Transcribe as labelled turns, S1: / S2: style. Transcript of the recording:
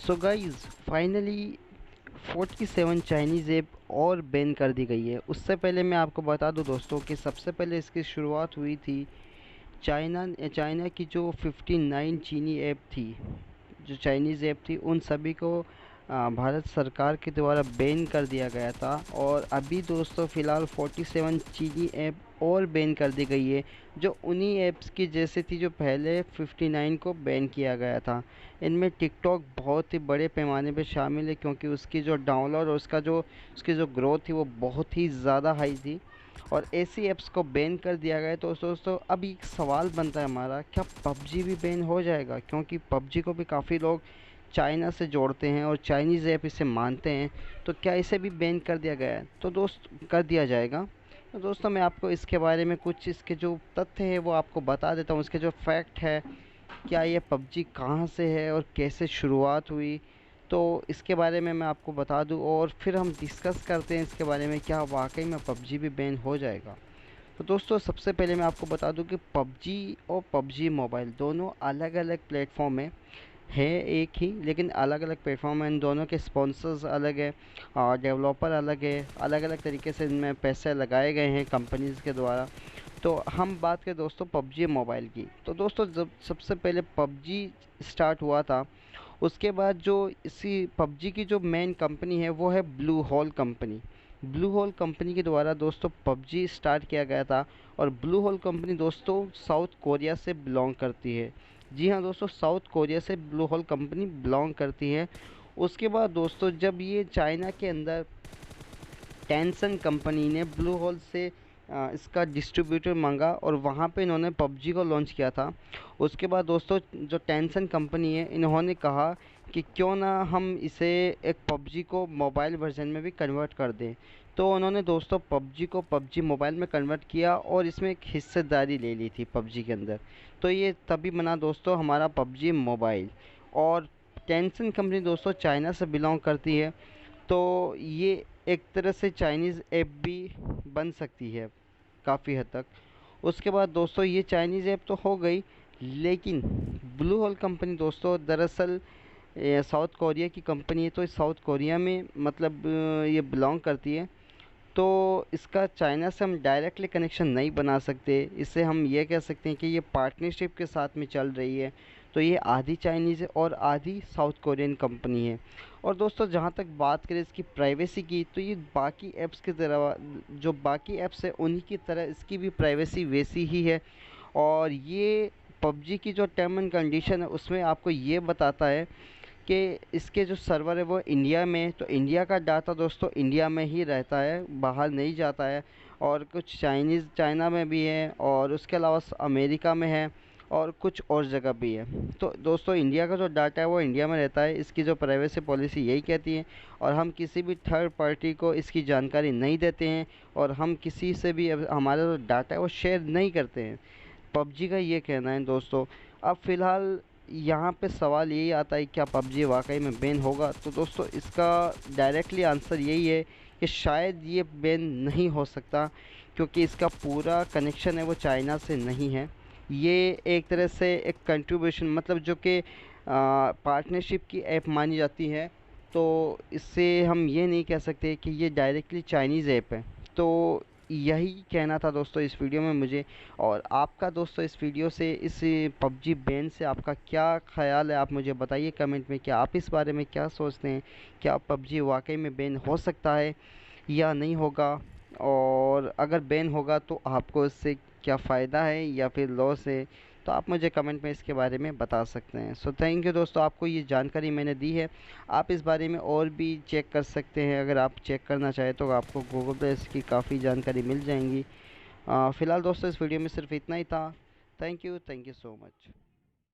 S1: So guys, finally 47 Chinese app और ban कर दी गई है। उससे पहले मैं आपको बता दूं दोस्तों कि सबसे पहले इसकी शुरुआत हुई थी चाइना की जो 59 चीनी ऐप थी, जो चाइनीज़ ऐप थी, उन सभी को भारत सरकार के द्वारा बैन कर दिया गया था। और अभी दोस्तों फ़िलहाल 47 चीनी ऐप और बैन कर दी गई है, जो उन्हीं ऐप्स की जैसे थी जो पहले 59 को बैन किया गया था। इनमें टिकटॉक बहुत ही बड़े पैमाने पे शामिल है, क्योंकि उसकी जो डाउनलोड और उसकी जो ग्रोथ थी वो बहुत ही ज़्यादा हाई थी। और ऐसी ऐप्स को बैन कर दिया गया। तो दोस्तों अब एक सवाल बनता है हमारा, क्या पबजी भी बैन हो जाएगा? क्योंकि पबजी को भी काफ़ी लोग चाइना से जोड़ते हैं और चाइनीज़ ऐप इसे मानते हैं। तो क्या इसे भी बैन कर दिया गया है? तो दोस्त कर दिया जाएगा। तो दोस्तों मैं आपको इसके बारे में कुछ इसके जो तथ्य है वो आपको बता देता हूँ, इसके जो फैक्ट है, क्या ये पबजी कहाँ से है और कैसे शुरुआत हुई, तो इसके बारे में मैं आपको बता दूं। और फिर हम डिस्कस करते हैं इसके बारे में, क्या वाकई में पबजी भी बैन हो जाएगा। तो दोस्तों सबसे पहले मैं आपको बता दूं कि पबजी और पबजी मोबाइल दोनों अलग अलग प्लेटफॉर्म है एक ही, लेकिन अलग अलग प्लेटफॉर्म हैं। इन दोनों के स्पॉन्सर्स अलग है और डेवलपर अलग है। अलग अलग तरीके से इनमें पैसे लगाए गए हैं कंपनीज़ के द्वारा। तो हम बात करें दोस्तों पबजी मोबाइल की, तो दोस्तों जब सबसे पहले पबजी स्टार्ट हुआ था, उसके बाद जो इसी पबजी की जो मेन कंपनी है वो है Bluehole company. Bluehole company के द्वारा दोस्तों पबजी स्टार्ट किया गया था। और ब्लू होल कंपनी दोस्तों साउथ कोरिया से बिलोंग करती है। जी हाँ दोस्तों, साउथ कोरिया से ब्लू होल कंपनी बिलोंग करती है। उसके बाद दोस्तों जब ये चाइना के अंदर टेंसन कंपनी ने ब्लू होल से इसका डिस्ट्रीब्यूटर मांगा और वहाँ पे इन्होंने पबजी को लॉन्च किया था। उसके बाद दोस्तों जो टेंसन कंपनी है, इन्होंने कहा कि क्यों ना हम इसे एक पबजी को मोबाइल वर्जन में भी कन्वर्ट कर दें। तो उन्होंने दोस्तों पबजी को पबजी मोबाइल में कन्वर्ट किया और इसमें एक हिस्सेदारी ले ली थी पबजी के अंदर। तो ये तभी बना दोस्तों हमारा पबजी मोबाइल। और टेंसन कंपनी दोस्तों चाइना से बिलोंग करती है, तो ये एक तरह से चाइनीज़ ऐप भी बन सकती है काफ़ी हद तक। उसके बाद दोस्तों ये चाइनीज़ ऐप तो हो गई, लेकिन ब्लू होल कंपनी दोस्तों दरअसल साउथ कोरिया की कंपनी है। तो इस साउथ कोरिया में मतलब ये बिलोंग करती है। तो इसका चाइना से हम डायरेक्टली कनेक्शन नहीं बना सकते। इससे हम ये कह सकते हैं कि ये पार्टनरशिप के साथ में चल रही है। तो ये आधी चाइनीज़ है और आधी साउथ कोरियन कंपनी है। और दोस्तों जहाँ तक बात करें इसकी प्राइवेसी की, तो ये बाकी ऐप्स की तरह, जो बाकी ऐप्स है उन्हीं की तरह इसकी भी प्राइवेसी वैसी ही है। और ये पबजी की जो टर्म एंड कंडीशन है उसमें आपको ये बताता है कि इसके जो सर्वर है वो इंडिया में है। तो इंडिया का डाटा दोस्तों इंडिया में ही रहता है, बाहर नहीं जाता है। और कुछ चाइना में भी है, और उसके अलावा अमेरिका में है, और कुछ और जगह भी है। तो दोस्तों इंडिया का जो डाटा है वो इंडिया में रहता है। इसकी जो प्राइवेसी पॉलिसी यही कहती है। और हम किसी भी थर्ड पार्टी को इसकी जानकारी नहीं देते हैं, और हम किसी से भी हमारा जो डाटा है वो शेयर नहीं करते हैं। पबजी का ये कहना है दोस्तों। अब फ़िलहाल यहाँ पे सवाल यही आता है, क्या पबजी वाकई में बैन होगा? तो दोस्तों इसका डायरेक्टली आंसर यही है कि शायद ये बैन नहीं हो सकता, क्योंकि इसका पूरा कनेक्शन है वो चाइना से नहीं है। ये एक तरह से एक कंट्रीब्यूशन, मतलब जो कि पार्टनरशिप की ऐप मानी जाती है। तो इससे हम ये नहीं कह सकते कि ये डायरेक्टली चाइनीज़ ऐप है। तो यही कहना था दोस्तों इस वीडियो में मुझे। और आपका दोस्तों इस वीडियो से, इस पबजी बैन से आपका क्या ख़्याल है, आप मुझे बताइए कमेंट में। क्या आप इस बारे में क्या सोचते हैं? क्या पबजी वाकई में बैन हो सकता है या नहीं होगा? और अगर बैन होगा तो आपको इससे क्या फ़ायदा है या फिर लॉस है? तो आप मुझे कमेंट में इसके बारे में बता सकते हैं। सो थैंक यू दोस्तों, आपको ये जानकारी मैंने दी है। आप इस बारे में और भी चेक कर सकते हैं। अगर आप चेक करना चाहें तो आपको गूगल पे इसकी काफ़ी जानकारी मिल जाएंगी। फ़िलहाल दोस्तों इस वीडियो में सिर्फ इतना ही था। Thank you so much.